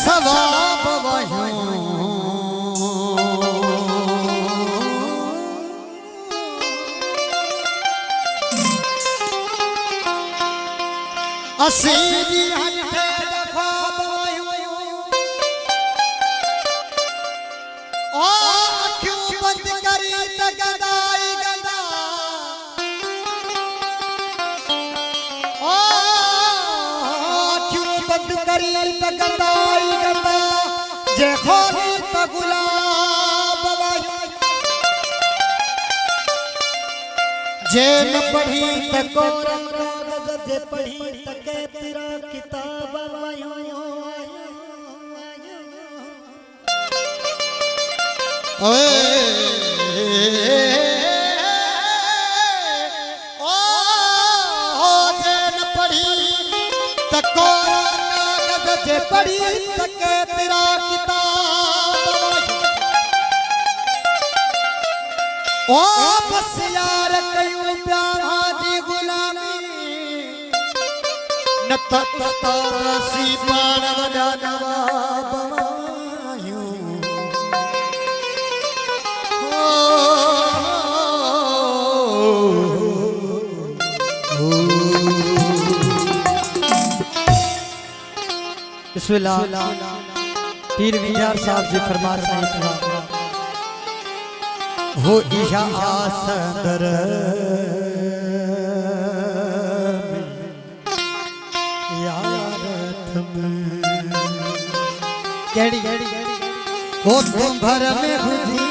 सवाब वयूं असीरी हथे ख्वाब वयूं ओ अखियों बंद करी त गदाई गदा ओ अखियों बंद करी त गदाई गदा जे खोली त गुलाब वयूं जे न पढ़ी त कोरा जे पढ़ी तके तेरा किताब वायो ओए ओ जे न पढ़ी तको कागज जे पढ़ी तके तेरा किताब ओ बस यार कयूं प्यारा जी गुलामी नतसी पाण वॾा नवाब वायूं बिस्मिल्लाह पीर विजार साहब जी फरमान रहे हो इहा आसंदर केड़ी हो तुम भर में हुजी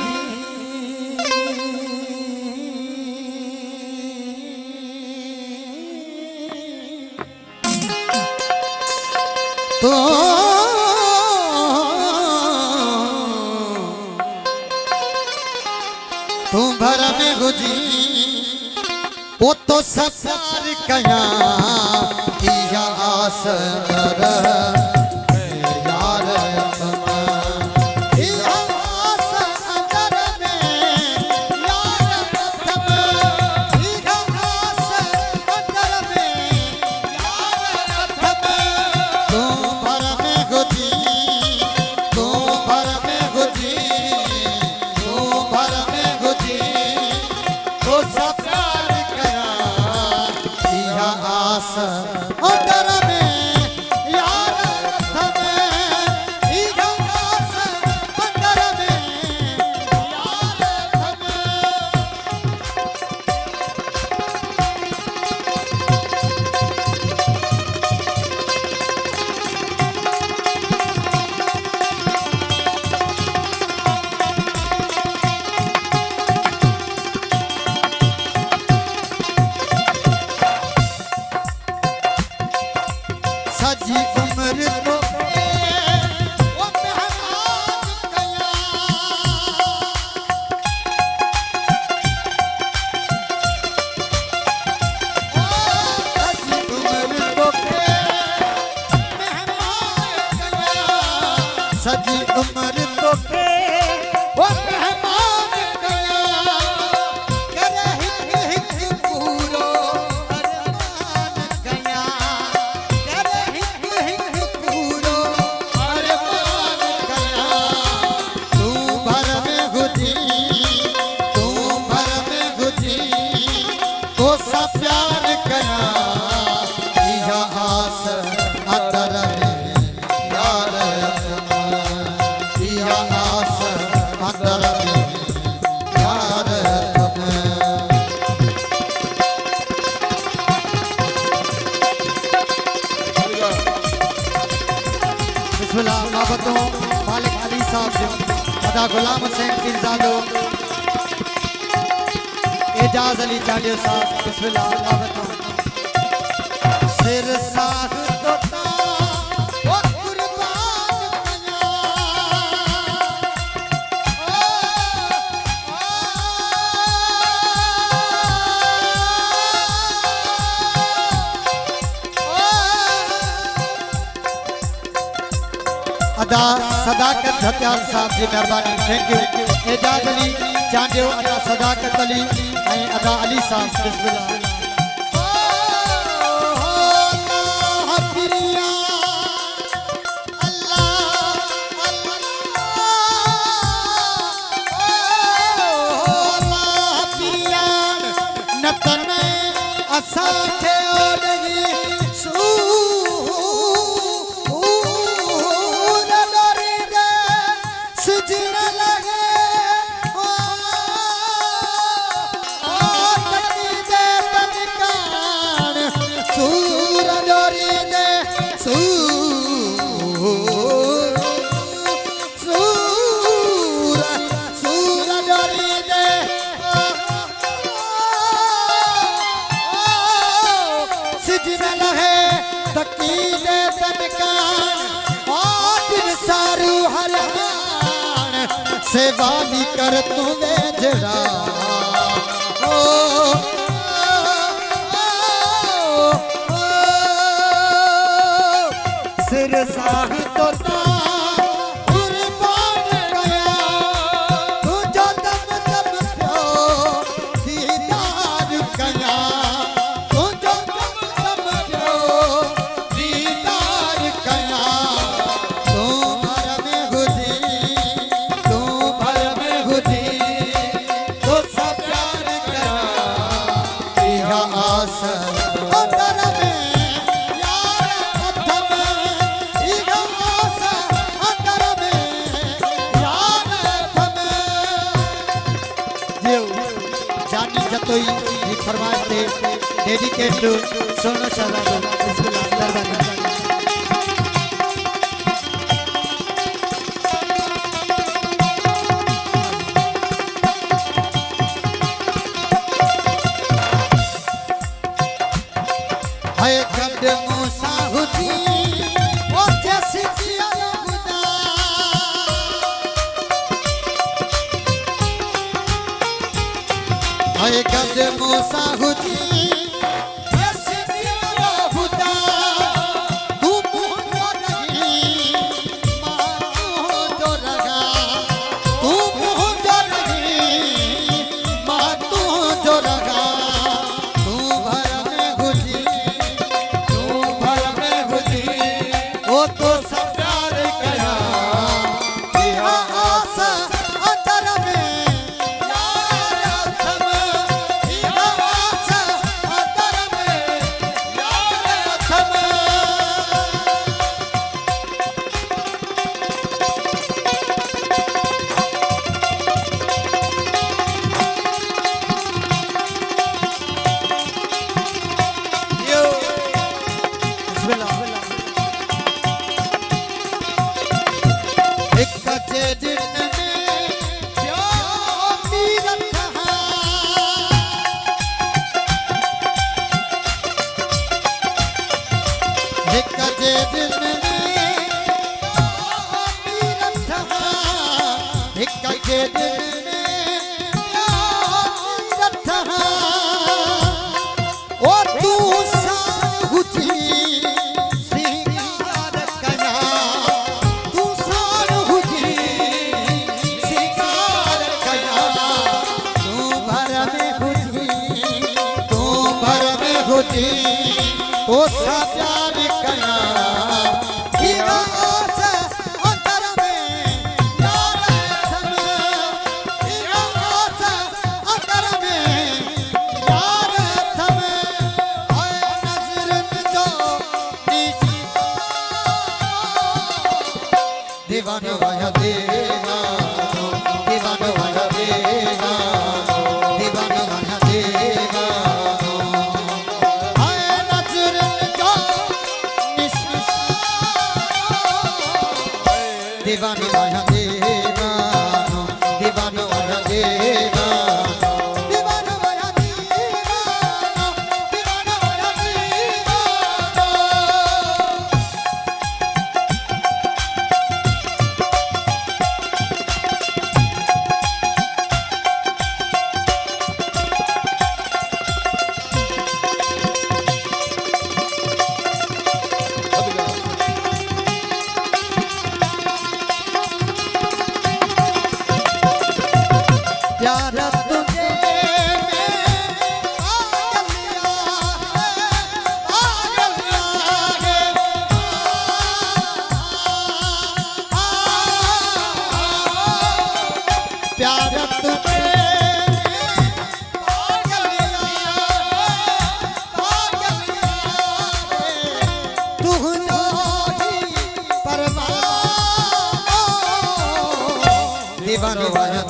तो तुम भर में हुजी वो तो सफर कया किया आसर सजी उम्र तो वो मेहमान कया सजी उम्र तो मेहमान कया सजी उम्र तो वो मेहमान कया करे हिक पूरो अरमान कया मालिक अली साहब जो अदा गुलाम हुसैन पीरजादो एजाज अली चालियो साहब बिस्मिल्लाह सिर साग तोता ओ कुर्बान अदा सदाकत हत्यार साहब जी मेहरबानी थैंक यू एजाज अली चांडियो अदा सदाकत अली अदा अली साहब बिस्मिल्लाह अल्लाह सेवा भी कर तू जड़ा सिर साह तो कुर्बान गया तू जो दम दम प्यो दीदार गया तू जो दम दम प्यो दीदार गया तू भर में गुदी तू भर में गुदी तो सब प्यार गया तेरा आसर अंदर में तो ये फरमाइश थे डेडिकेट टू सोनू शहजाद बिस्मिल्लाह दरबार हाय कद मूसा हुदी ओ जैसी किया खुदा हाय कद मूसा हुदी जैसी किया खुदा तू मुहर रही मां जो रगा तू मुहर रही मां तू जो रगा तू भर में गुदी ओ तो सब प्यार कया तेरा आसा अंदर में यार थम तेरा आसा अंदर में यार थम यो बिस्मिल्लाह एक कच्चे दिन में प्यार मीरत कहा एक कच्चे दिन में प्यार मीरत कहा एक कच्चे दिन में प्यार मीरत कहा ओ तू साहुती सिंगार कया तू साहुती सिंगार कया तू भर में हुती ओ सा प्यार कया तेरा आसा अंदर में यार थम तेरा आसा अंदर में यार थम आए नजरन जो निशी दीवाना वाया देवानो दीवाना वाया देवानो दीवाना वाया देवानो आए नजरन जो निशी दीवाना वाया देवानो दीवाना वाया देवानो दीवाना वाया देवानो दीवाना वाया देवानो प्यार तुझे में पागल है प्यार तुझे पागल तू ही परवाह दीवाना वाया